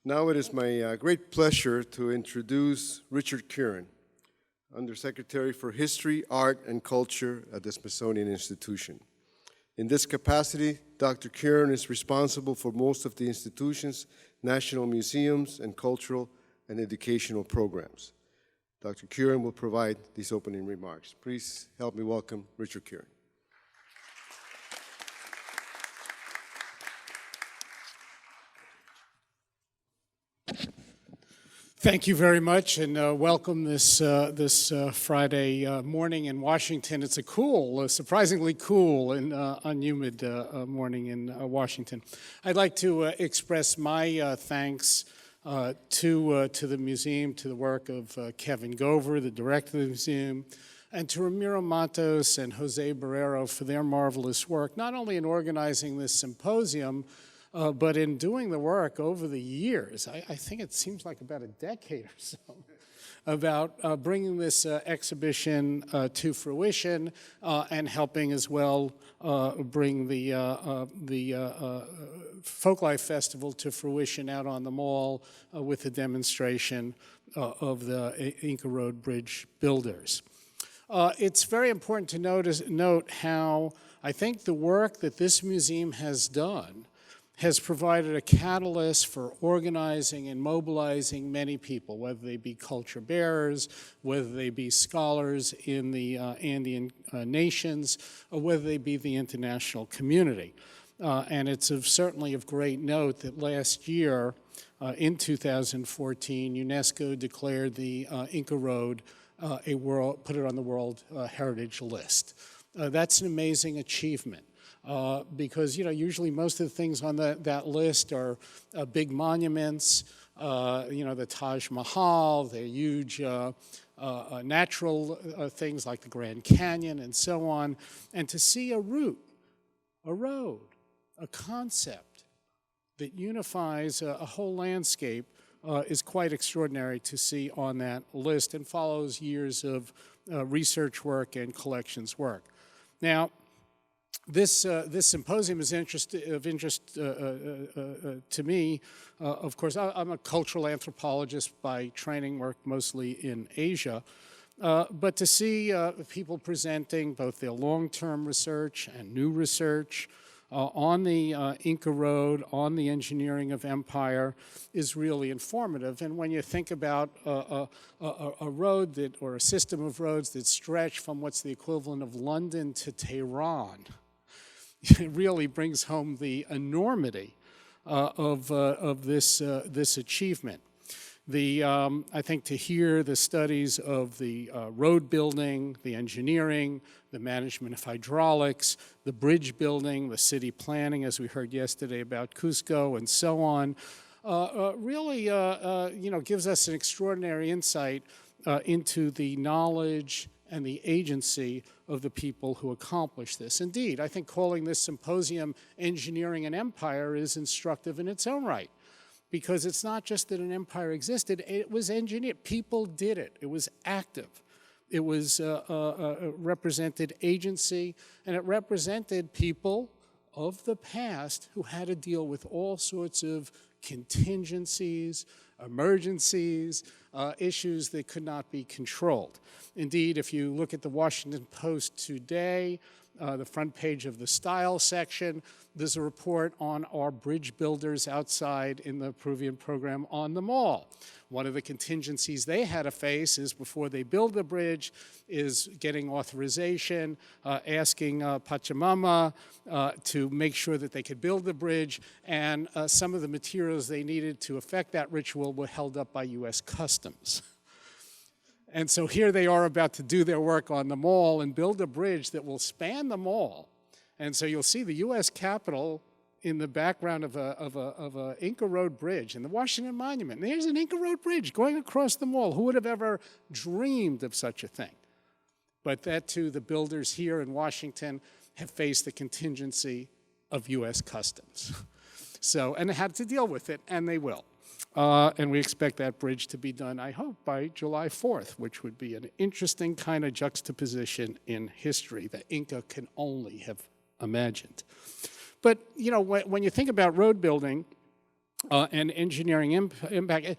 Now it is my great pleasure to introduce Richard Kurin, Undersecretary for History, Art, and Culture at the Smithsonian Institution. In this capacity, Dr. Kurin is responsible for most of the institution's national museums and cultural and educational programs. Dr. Kurin will provide these opening remarks. Please help me welcome Richard Kurin. Thank you very much, and welcome this Friday morning in Washington. It's a cool, surprisingly cool and unhumid morning in Washington. I'd like to express my thanks to the museum, to the work of Kevin Gover, the director of the museum, and to Ramiro Matos and Jose Barrero for their marvelous work, not only in organizing this symposium, but in doing the work over the years. I think it seems like about a decade or so, about bringing this exhibition to fruition and helping as well bring the Folklife Festival to fruition out on the Mall with a demonstration of the Inka Road Bridge builders. It's very important to note how I think the work that this museum has done has provided a catalyst for organizing and mobilizing many people, whether they be culture bearers, whether they be scholars in the Andean nations, or whether they be the international community. And it's certainly of great note that last year, in 2014, UNESCO declared the Inka Road put it on the World Heritage List. That's an amazing achievement. Because usually most of the things on that list are big monuments, the Taj Mahal, they're huge natural things like the Grand Canyon and so on. And to see a route, a road, a concept that unifies a whole landscape is quite extraordinary to see on that list and follows years of research work and collections work. Now, this symposium is of interest to me. Of course, I'm a cultural anthropologist by training, work mostly in Asia. But to see people presenting both their long-term research and new research on the Inka Road, on the engineering of empire, is really informative. And when you think about a road or a system of roads that stretch from what's the equivalent of London to Tehran, it really brings home the enormity of this achievement. I think to hear the studies of the road building, the engineering, the management of hydraulics, the bridge building, the city planning, as we heard yesterday about Cusco, and so on, really gives us an extraordinary insight into the knowledge and the agency of the people who accomplish this. Indeed, I think calling this symposium Engineering an Empire is instructive in its own right, because it's not just that an empire existed, it was engineered. People did it. It was active. It was represented agency, and it represented people of the past who had to deal with all sorts of contingencies, emergencies, issues that could not be controlled. Indeed, if you look at the Washington Post today, the front page of the style section, there's a report on our bridge builders outside in the Peruvian program on the Mall. One of the contingencies they had to face is before they build the bridge is getting authorization, asking Pachamama to make sure that they could build the bridge, and some of the materials they needed to effect that ritual were held up by U.S. Customs. And so here they are about to do their work on the Mall and build a bridge that will span the Mall. And so you'll see the U.S. Capitol in the background of a Inka Road bridge and the Washington Monument. And there's an Inka Road bridge going across the Mall. Who would have ever dreamed of such a thing? But that too, the builders here in Washington have faced the contingency of U.S. Customs. And they had to deal with it, and they will. And we expect that bridge to be done, I hope, by July 4th, which would be an interesting kind of juxtaposition in history that Inca can only have imagined. But, when you think about road building, and engineering impact.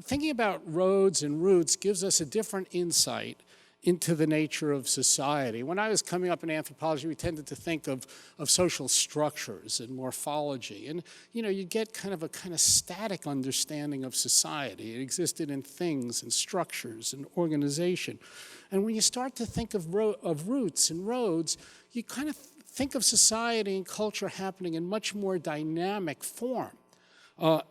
Thinking about roads and routes gives us a different insight into the nature of society. When I was coming up in anthropology, we tended to think of social structures and morphology. And, you get kind of static understanding of society. It existed in things and structures and organization. And when you start to think of routes and roads, you kind of think of society and culture happening in much more dynamic form.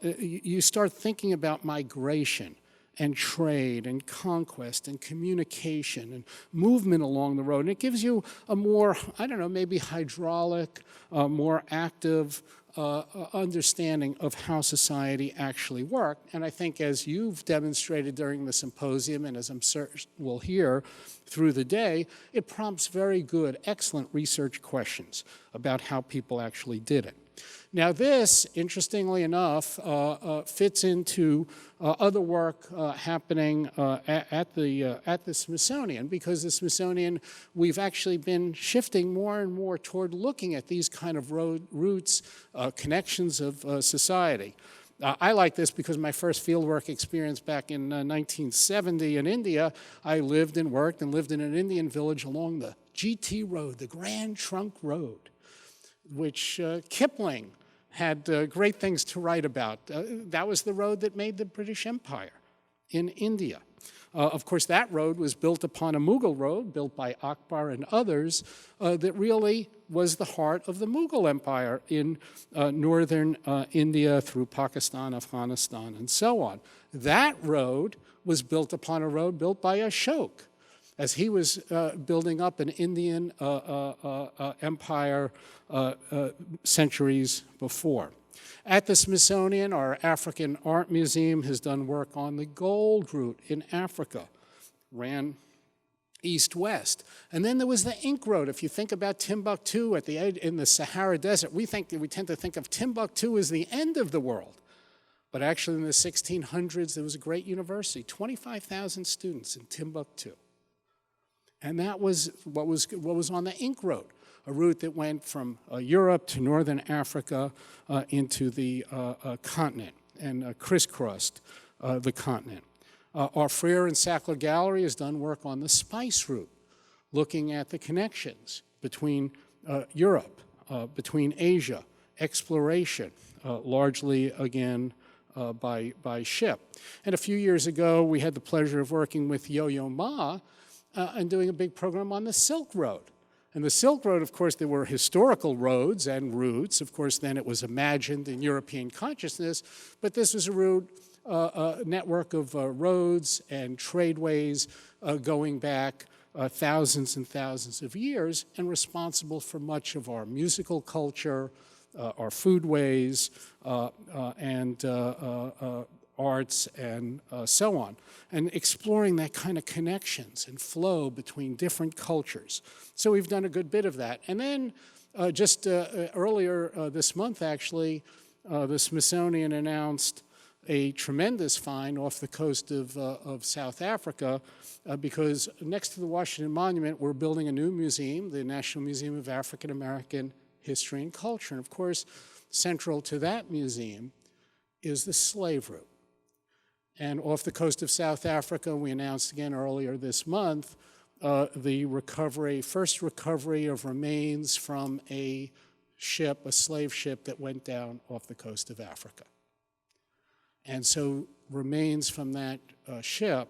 You start thinking about migration and trade and conquest and communication and movement along the road. And it gives you a more, maybe hydraulic, more active understanding of how society actually worked. And I think as you've demonstrated during the symposium, and as I'm certain we'll hear through the day, it prompts very good, excellent research questions about how people actually did it. Now this, interestingly enough, fits into other work happening at the Smithsonian, because the Smithsonian, we've actually been shifting more and more toward looking at these kind of routes, connections of society. I like this because my first fieldwork experience back in 1970 in India, I lived and worked and lived in an Indian village along the GT Road, the Grand Trunk Road, which Kipling had great things to write about. That was the road that made the British Empire in India. Of course, that road was built upon a Mughal road built by Akbar and others that really was the heart of the Mughal Empire in northern India through Pakistan, Afghanistan, and so on. That road was built upon a road built by Ashoka as he was building up an Indian empire centuries before. At the Smithsonian, our African Art Museum has done work on the gold route in Africa, ran east-west. And then there was the Ink Road. If you think about Timbuktu in the Sahara Desert, we tend to think of Timbuktu as the end of the world. But actually in the 1600s, there was a great university, 25,000 students in Timbuktu. And that was what was on the Ink Road, a route that went from Europe to northern Africa into the continent and crisscrossed the continent. Our Freer and Sackler Gallery has done work on the spice route, looking at the connections between Europe, between Asia, exploration, largely again by ship. And a few years ago, we had the pleasure of working with Yo-Yo Ma and doing a big program on the Silk Road. And the Silk Road, of course, there were historical roads and routes. Of course, then it was imagined in European consciousness. But this was a route, a network of roads and tradeways going back thousands and thousands of years and responsible for much of our musical culture, our foodways, and arts, and so on, and exploring that kind of connections and flow between different cultures. So we've done a good bit of that. And then just earlier this month, actually, the Smithsonian announced a tremendous find off the coast of South Africa because next to the Washington Monument, we're building a new museum, the National Museum of African American History and Culture. And of course, central to that museum is the slave route. And off the coast of South Africa, we announced again earlier this month, the first recovery of remains from a slave ship that went down off the coast of Africa. And so remains from that ship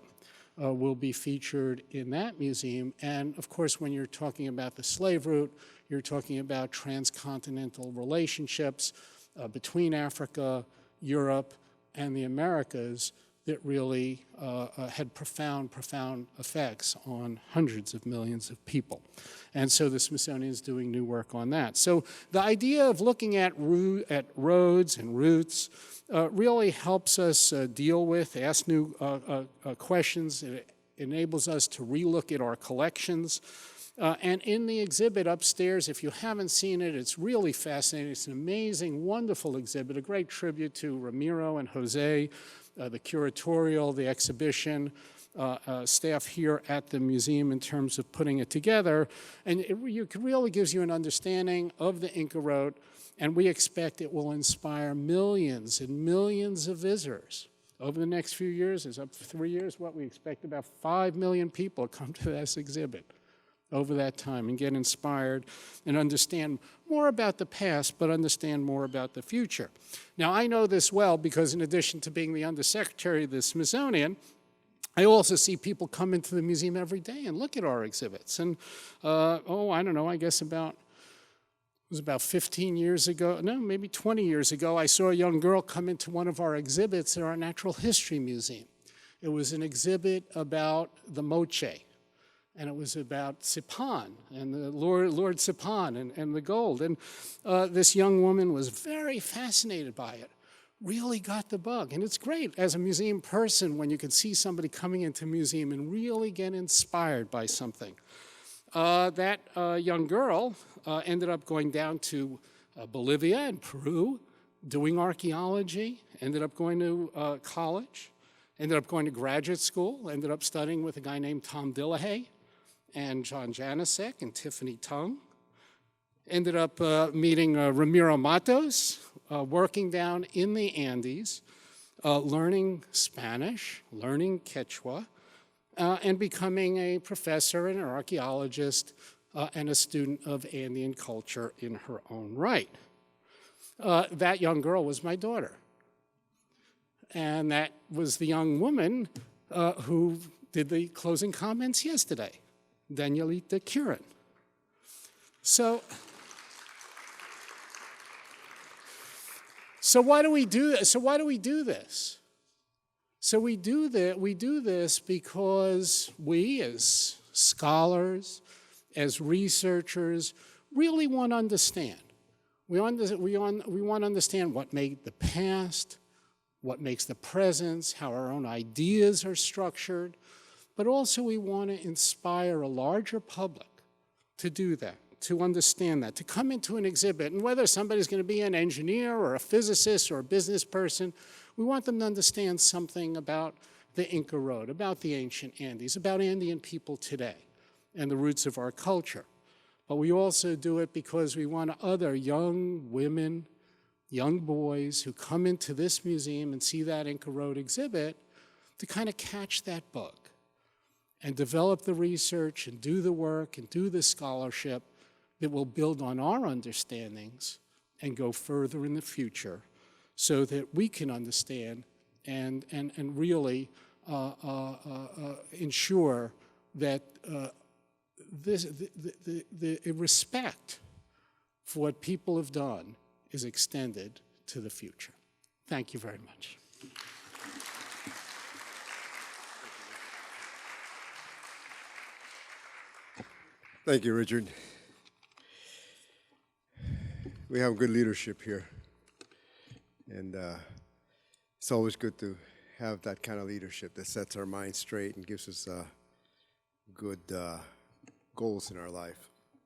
will be featured in that museum. And of course, when you're talking about the slave route, you're talking about transcontinental relationships between Africa, Europe, and the Americas that really had profound effects on hundreds of millions of people. And so the Smithsonian is doing new work on that. So the idea of looking at roads and routes really helps us deal with, ask new questions. It enables us to relook at our collections. And in the exhibit upstairs, if you haven't seen it, it's really fascinating. It's an amazing, wonderful exhibit, a great tribute to Ramiro and Jose, the curatorial, the exhibition, staff here at the museum in terms of putting it together. And it really gives you an understanding of the Inka Road And we expect it will inspire millions and millions of visitors. Over the next few years, it's up for 3 years, we expect about 5 million people come to this exhibit over that time and get inspired and understand more about the past, but understand more about the future. Now, I know this well because in addition to being the undersecretary of the Smithsonian, I also see people come into the museum every day and look at our exhibits. And, I don't know, I guess it was about 15 years ago, no, maybe 20 years ago, I saw a young girl come into one of our exhibits at our Natural History Museum. It was an exhibit about the Moche, and it was about Sipan and the Lord Sipan and the gold. And this young woman was very fascinated by it, really got the bug. And it's great as a museum person when you can see somebody coming into a museum and really get inspired by something. That young girl ended up going down to Bolivia and Peru, doing archaeology, ended up going to college, ended up going to graduate school, ended up studying with a guy named Tom Dillahay and John Janicek and Tiffany Tung. Ended up meeting Ramiro Matos, working down in the Andes, learning Spanish, learning Quechua, and becoming a professor and an archaeologist and a student of Andean culture in her own right. That young girl was my daughter. And that was the young woman who did the closing comments yesterday, Danielita Kurin. So why do we do this? So we do this because we as scholars, as researchers, really want to understand. We want to understand what made the past, what makes the present, how our own ideas are structured, but also we want to inspire a larger public to do that, to understand that, to come into an exhibit, and whether somebody's going to be an engineer or a physicist or a business person, we want them to understand something about the Inka Road, about the ancient Andes, about Andean people today, and the roots of our culture. But we also do it because we want other young women, young boys who come into this museum and see that Inka Road exhibit to kind of catch that bug and develop the research and do the work and do the scholarship that will build on our understandings and go further in the future so that we can understand and really ensure that the respect for what people have done is extended to the future. Thank you very much. Thank you, Richard. We have good leadership here, and it's always good to have that kind of leadership that sets our minds straight and gives us good goals in our life.